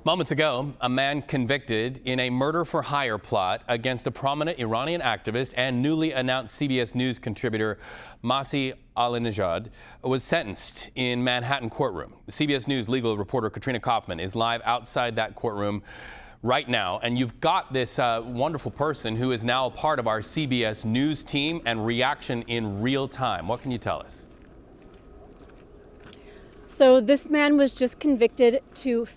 Moments ago, a man convicted in a murder-for-hire plot against a prominent Iranian activist and newly announced CBS News contributor Masih Alinejad was sentenced in Manhattan courtroom. CBS News legal reporter Katrina Kaufman is live outside that courtroom right now, and you've got this wonderful person who is now a part of our CBS News team and reaction in real time. What can you tell us? So this man was just convicted to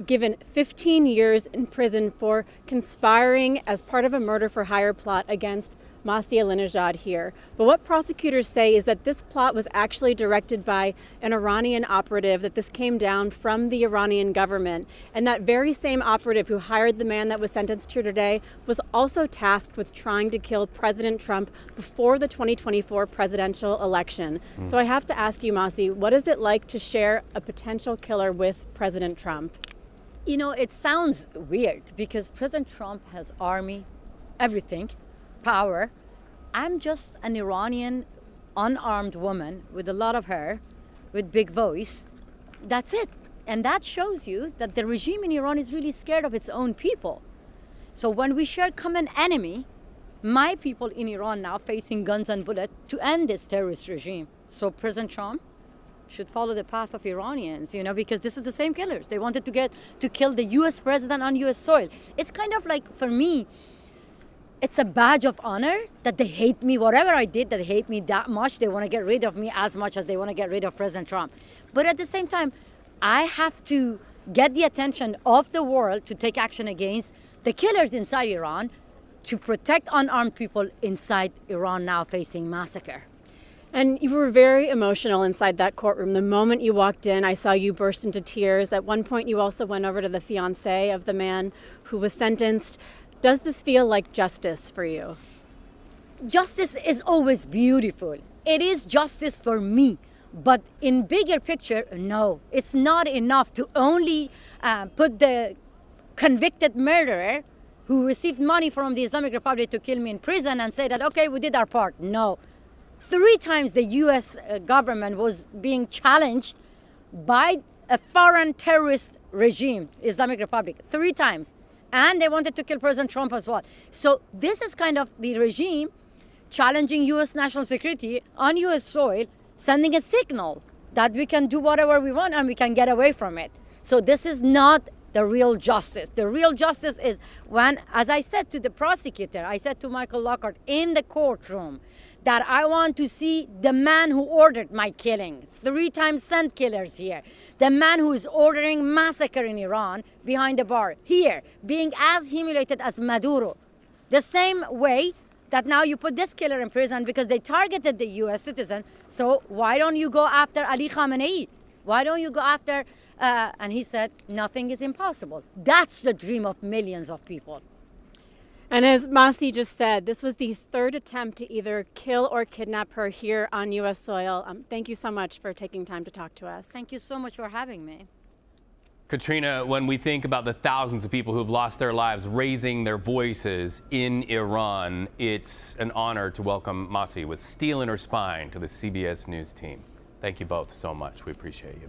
given 15 years in prison for conspiring as part of a murder-for-hire plot against Masih Alinejad here. But what prosecutors say is that this plot was actually directed by an Iranian operative, that this came down from the Iranian government. And that very same operative who hired the man that was sentenced here today was also tasked with trying to kill President Trump before the 2024 presidential election. So I have to ask you, Masih, what is it like to share a potential killer with President Trump? You know, it sounds weird because President Trump has army, everything, power. I'm just an Iranian unarmed woman with a lot of hair, with big voice. That's it. And that shows you that the regime in Iran is really scared of its own people. So when we share common enemy, my people in Iran now facing guns and bullets to end this terrorist regime. So President Trump should follow the path of Iranians, you know, because this is the same killers. They wanted to kill the US president on US soil. It's kind of like, for me, it's a badge of honor that they hate me, whatever I did, that they hate me that much. They want to get rid of me as much as they want to get rid of President Trump. But at the same time, I have to get the attention of the world to take action against the killers inside Iran, to protect unarmed people inside Iran now facing massacre. And you were very emotional inside that courtroom. The moment you walked in, I saw you burst into tears. At one point, you also went over to the fiancé of the man who was sentenced. Does this feel like justice for you? Justice is always beautiful. It is justice for me. But in bigger picture, no. It's not enough to only put the convicted murderer who received money from the Islamic Republic to kill me in prison and say that, okay, we did our part. No. 3 times the US government was being challenged by a foreign terrorist regime, Islamic Republic, 3 times. And they wanted to kill President Trump as well. So this is kind of the regime challenging US national security on US soil, sending a signal that we can do whatever we want and we can get away from it. So this is not the real justice. The real justice is when, as I said to the prosecutor, I said to Michael Lockhart in the courtroom, that I want to see the man who ordered my killing, 3 times sent killers here, the man who is ordering massacre in Iran behind the bar, here, being as humiliated as Maduro. The same way that now you put this killer in prison because they targeted the US citizen. So why don't you go after Ali Khamenei? Why don't you go after, and he said, nothing is impossible. That's the dream of millions of people. And as Masih just said, this was the 3rd attempt to either kill or kidnap her here on U.S. soil. Thank you so much for taking time to talk to us. Thank you so much for having me. Katrina, when we think about the thousands of people who've lost their lives raising their voices in Iran, it's an honor to welcome Masih with steel in her spine to the CBS News team. Thank you both so much. We appreciate you.